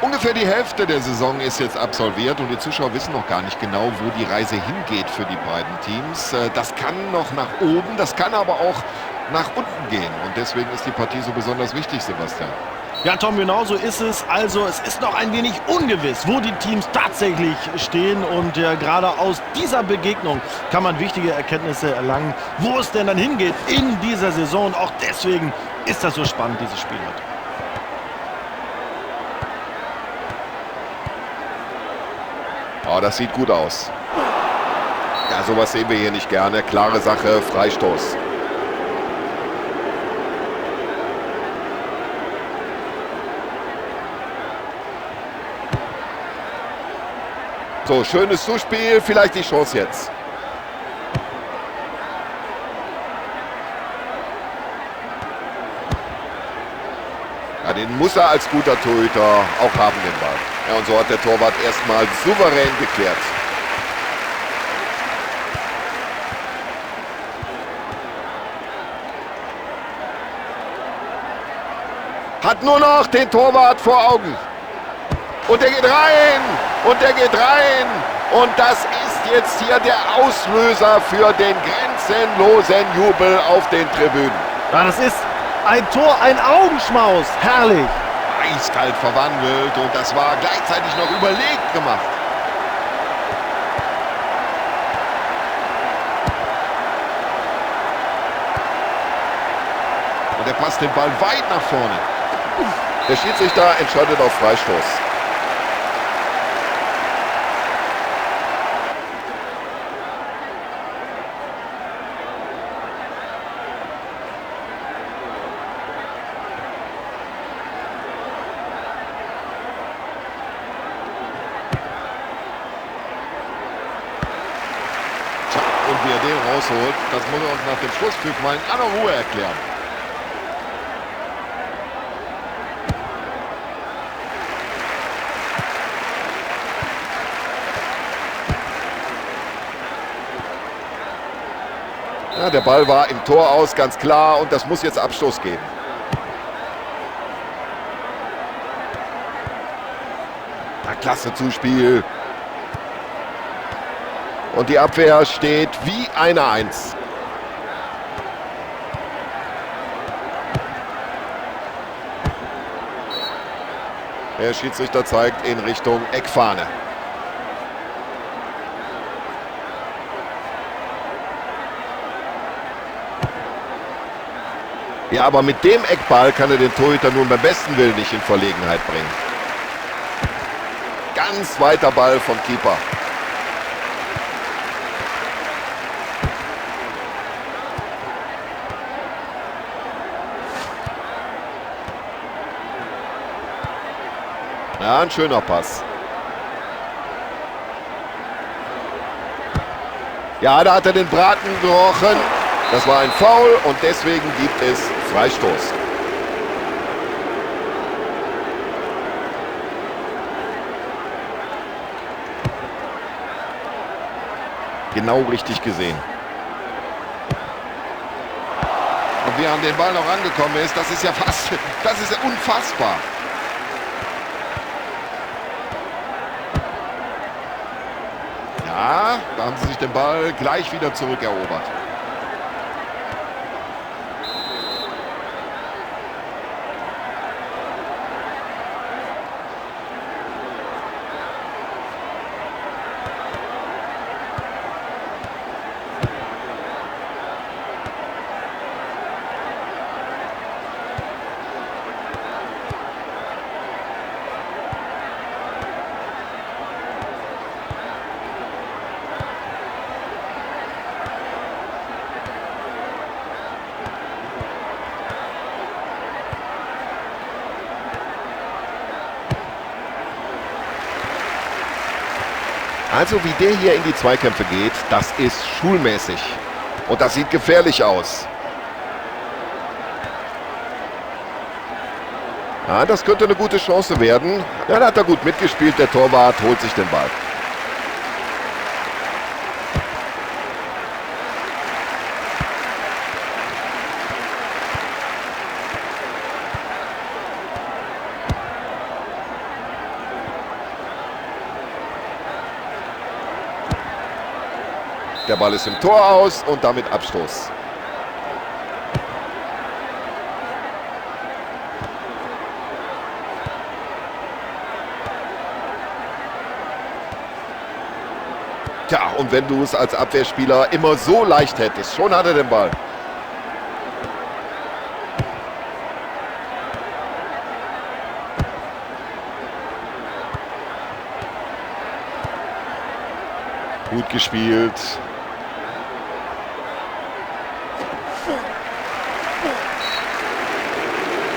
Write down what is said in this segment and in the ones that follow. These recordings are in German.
Ungefähr die Hälfte der Saison ist jetzt absolviert und die Zuschauer wissen noch gar nicht genau, wo die Reise hingeht für die beiden Teams. Das kann noch nach oben, das kann aber auch nach unten gehen und deswegen ist die Partie so besonders wichtig, Sebastian. Ja, Tom, genau so ist es. Also es ist noch ein wenig ungewiss, wo die Teams tatsächlich stehen. Und gerade aus dieser Begegnung kann man wichtige Erkenntnisse erlangen, wo es denn dann hingeht in dieser Saison. Und auch deswegen ist das so spannend, dieses Spiel heute. Oh, das sieht gut aus. Ja, sowas sehen wir hier nicht gerne. Klare Sache, Freistoß. So, schönes Zuspiel, vielleicht die Chance jetzt. Ja, den muss er als guter Torhüter auch haben, den Ball. Ja, und so hat der Torwart erstmal souverän geklärt. Hat nur noch den Torwart vor Augen. Und der geht rein. Und der geht rein. Und das ist jetzt hier der Auslöser für den grenzenlosen Jubel auf den Tribünen. Ja, das ist ein Tor, ein Augenschmaus. Herrlich. Eiskalt verwandelt und das war gleichzeitig noch überlegt gemacht. Und er passt den Ball weit nach vorne. Der Schiedsrichter entscheidet auf Freistoß. Und wie er den rausholt, das muss er uns nach dem Schlusspfiff mal in aller Ruhe erklären. Ja, der Ball war im Tor aus, ganz klar, und das muss jetzt Abstoß geben. Na, klasse Zuspiel. Und die Abwehr steht wie eine Eins. Der Schiedsrichter zeigt in Richtung Eckfahne. Ja, aber mit dem Eckball kann er den Torhüter nun beim besten Willen nicht in Verlegenheit bringen. Ganz weiter Ball vom Keeper. Ja, ein schöner Pass. Ja, da hat er den Braten gerochen. Das war ein Foul und deswegen gibt es Freistoß. Genau richtig gesehen. Und wie er an den Ball noch rangekommen ist, das ist ja fast, das ist ja unfassbar. Ja, da haben sie sich den Ball gleich wieder zurückerobert. Also wie der hier in die Zweikämpfe geht, das ist schulmäßig. Und das sieht gefährlich aus. Ja, das könnte eine gute Chance werden. Ja, da hat er gut mitgespielt. Der Torwart holt sich den Ball. Der Ball ist im Tor aus und damit Abstoß. Tja, und wenn du es als Abwehrspieler immer so leicht hättest, schon hat er den Ball. Gut gespielt.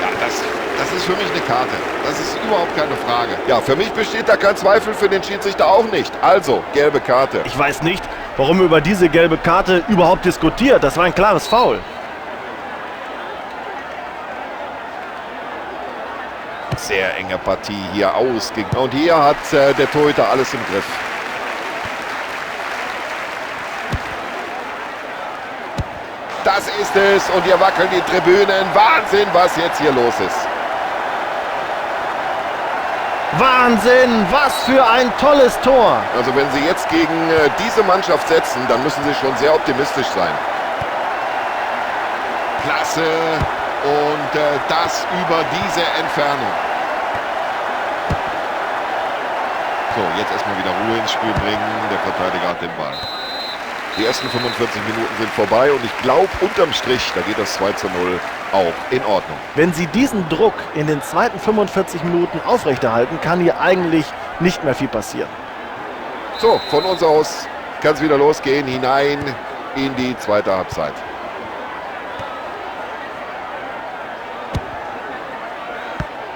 Ja, das ist für mich eine Karte. Das ist überhaupt keine Frage. Ja, für mich besteht da kein Zweifel, für den Schiedsrichter auch nicht. Also, gelbe Karte. Ich weiß nicht, warum über diese gelbe Karte überhaupt diskutiert. Das war ein klares Foul. Sehr enge Partie hier ausgegangen. Und hier hat der Torhüter alles im Griff. Das ist es. Und hier wackeln die Tribünen. Wahnsinn, was jetzt hier los ist. Wahnsinn, was für ein tolles Tor. Also wenn Sie jetzt gegen diese Mannschaft setzen, dann müssen Sie schon sehr optimistisch sein. Klasse. Und das über diese Entfernung. So, jetzt erstmal wieder Ruhe ins Spiel bringen. Der Verteidiger hat den Ball. Die ersten 45 Minuten sind vorbei und ich glaube, unterm Strich, da geht das 2:0 auch in Ordnung. Wenn Sie diesen Druck in den zweiten 45 Minuten aufrechterhalten, kann hier eigentlich nicht mehr viel passieren. So, von uns aus kann es wieder losgehen, hinein in die zweite Halbzeit.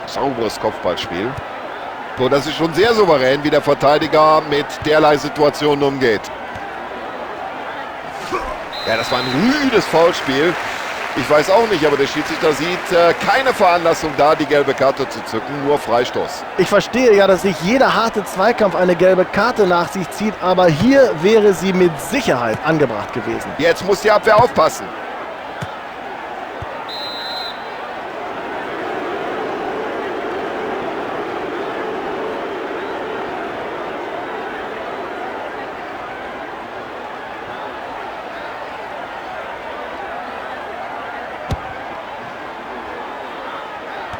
Sauberes Kopfballspiel. So, das ist schon sehr souverän, wie der Verteidiger mit derlei Situationen umgeht. Ja, das war ein rüdes Foulspiel. Ich weiß auch nicht, aber der Schiedsrichter sieht keine Veranlassung da, die gelbe Karte zu zücken, nur Freistoß. Ich verstehe ja, dass sich jeder harte Zweikampf eine gelbe Karte nach sich zieht, aber hier wäre sie mit Sicherheit angebracht gewesen. Jetzt muss die Abwehr aufpassen.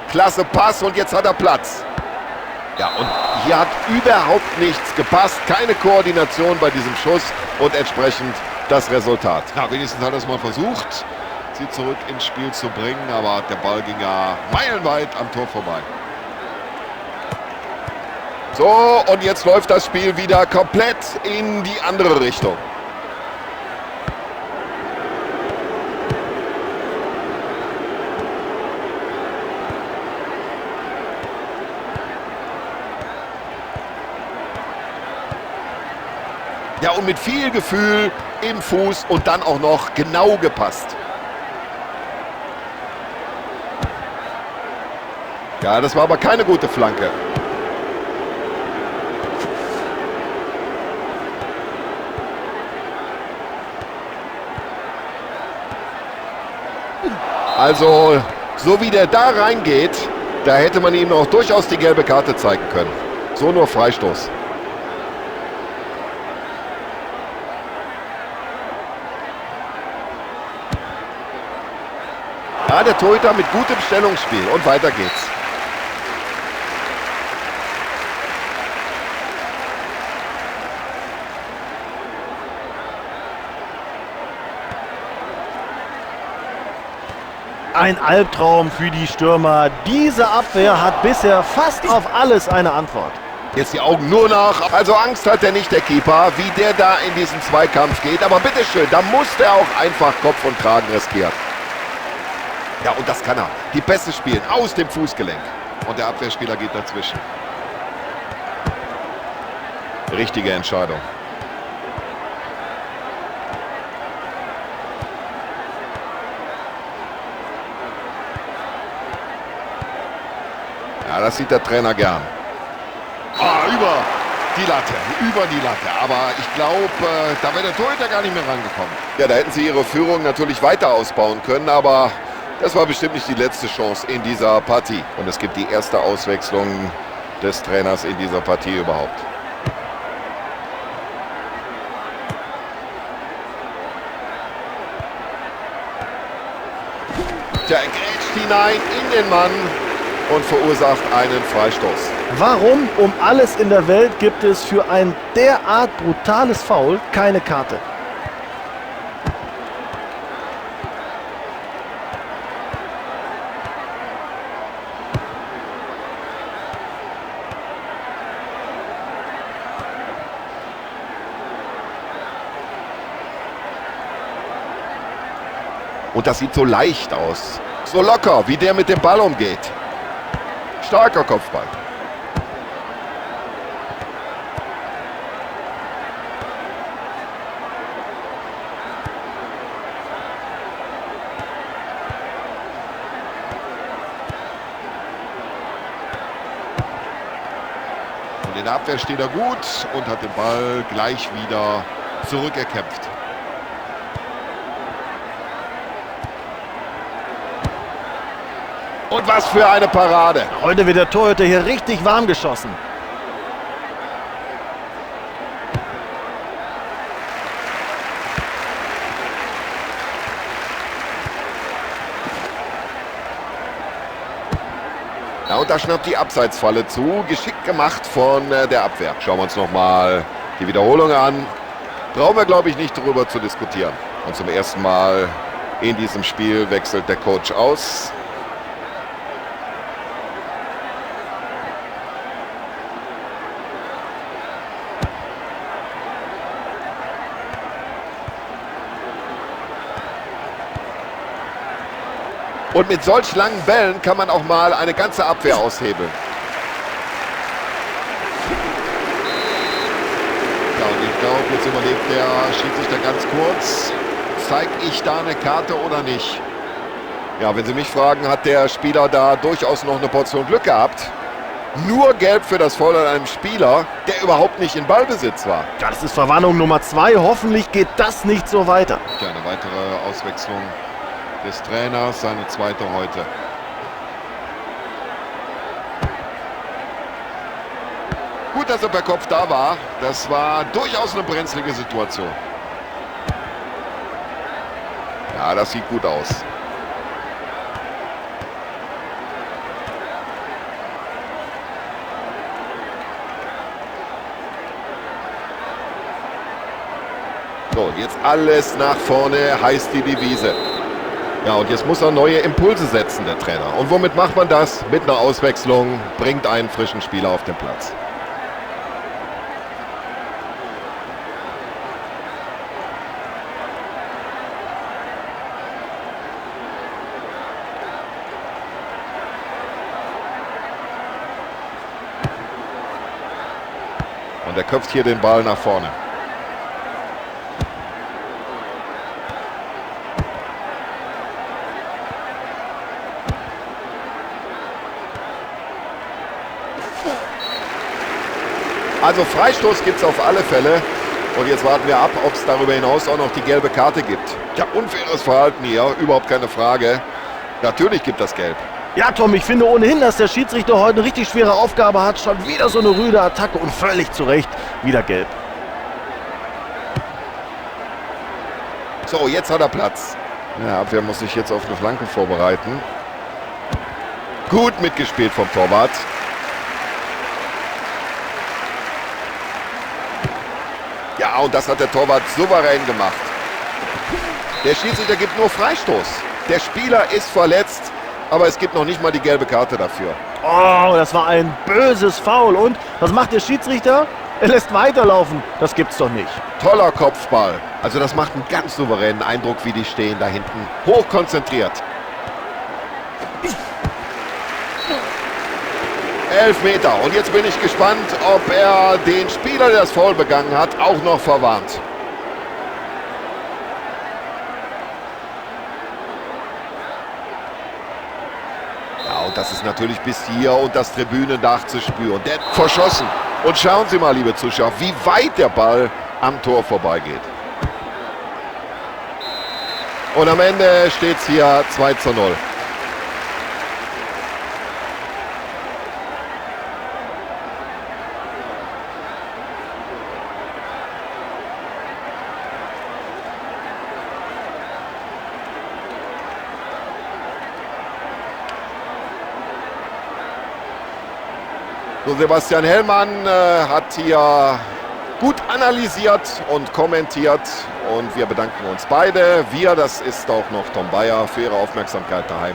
Klasse Pass und jetzt hat er Platz. Ja, und hier hat überhaupt nichts gepasst. Keine Koordination bei diesem Schuss und entsprechend das Resultat. Ja, wenigstens hat er es mal versucht, sie zurück ins Spiel zu bringen, aber der Ball ging ja meilenweit am Tor vorbei. So, und jetzt läuft das Spiel wieder komplett in die andere Richtung. Ja, und mit viel Gefühl im Fuß und dann auch noch genau gepasst. Ja, das war aber keine gute Flanke. Also, so wie der da reingeht, da hätte man ihm auch durchaus die gelbe Karte zeigen können. So nur Freistoß. Ja, der Torhüter mit gutem Stellungsspiel und weiter geht's. Ein Albtraum für die Stürmer. Diese Abwehr hat bisher fast auf alles eine Antwort. Jetzt die Augen nur nach. Also Angst hat er nicht, der Keeper, wie der da in diesen Zweikampf geht. Aber bitteschön, da muss der auch einfach Kopf und Kragen riskieren. Ja, und das kann er. Die Pässe spielen aus dem Fußgelenk. Und der Abwehrspieler geht dazwischen. Richtige Entscheidung. Ja, das sieht der Trainer gern. Über die Latte. Aber ich glaube, da wäre der Torhüter gar nicht mehr rangekommen. Ja, da hätten sie ihre Führung natürlich weiter ausbauen können, aber das war bestimmt nicht die letzte Chance in dieser Partie. Und es gibt die erste Auswechslung des Trainers in dieser Partie überhaupt. Der grätscht hinein in den Mann und verursacht einen Freistoß. Warum um alles in der Welt gibt es für ein derart brutales Foul keine Karte? Und das sieht so leicht aus. So locker, wie der mit dem Ball umgeht. Starker Kopfball. Und in der Abwehr steht er gut und hat den Ball gleich wieder zurückerkämpft. Und was für eine Parade. Heute wird der Torhüter hier richtig warm geschossen. Ja, und da schnappt die Abseitsfalle zu. Geschickt gemacht von der Abwehr. Schauen wir uns nochmal die Wiederholung an. Brauchen wir, glaube ich, nicht darüber zu diskutieren. Und zum ersten Mal in diesem Spiel wechselt der Coach aus. Und mit solch langen Bällen kann man auch mal eine ganze Abwehr aushebeln. Ja, und ich glaube, jetzt überlegt der Schiedsrichter ganz kurz, zeige ich da eine Karte oder nicht? Ja, wenn Sie mich fragen, hat der Spieler da durchaus noch eine Portion Glück gehabt. Nur gelb für das Foul an einem Spieler, der überhaupt nicht in Ballbesitz war. Ja, das ist Verwarnung Nummer 2. Hoffentlich geht das nicht so weiter. Ja, eine weitere Auswechslung des Trainers, seine zweite heute. Gut, dass er per Kopf da war. Das war durchaus eine brenzlige Situation. Ja, das sieht gut aus. So, jetzt alles nach vorne heißt die Devise. Ja, und jetzt muss er neue Impulse setzen, der Trainer. Und womit macht man das? Mit einer Auswechslung, bringt einen frischen Spieler auf den Platz. Und er köpft hier den Ball nach vorne. Also Freistoß gibt es auf alle Fälle. Und jetzt warten wir ab, ob es darüber hinaus auch noch die gelbe Karte gibt. Ja, unfaires Verhalten hier, überhaupt keine Frage. Natürlich gibt das Gelb. Ja, Tom, ich finde ohnehin, dass der Schiedsrichter heute eine richtig schwere Aufgabe hat. Schon wieder so eine rüde Attacke und völlig zu Recht wieder gelb. So, jetzt hat er Platz. Ja, Abwehr muss sich jetzt auf eine Flanke vorbereiten. Gut mitgespielt vom Torwart. Ja, und das hat der Torwart souverän gemacht. Der Schiedsrichter gibt nur Freistoß. Der Spieler ist verletzt, aber es gibt noch nicht mal die gelbe Karte dafür. Oh, das war ein böses Foul. Und was macht der Schiedsrichter? Er lässt weiterlaufen. Das gibt's doch nicht. Toller Kopfball. Also das macht einen ganz souveränen Eindruck, wie die stehen da hinten. Hochkonzentriert. Elfmeter. Und jetzt bin ich gespannt, ob er den Spieler, der das Foul begangen hat, auch noch verwarnt. Ja, und das ist natürlich bis hier und das Tribünendach zu spüren. Der hat verschossen. Und schauen Sie mal, liebe Zuschauer, wie weit der Ball am Tor vorbeigeht. Und am Ende steht es hier 2:0. So, Sebastian Hellmann hat hier gut analysiert und kommentiert und wir bedanken uns beide. Wir, das ist auch noch Tom Bayer, für Ihre Aufmerksamkeit daheim.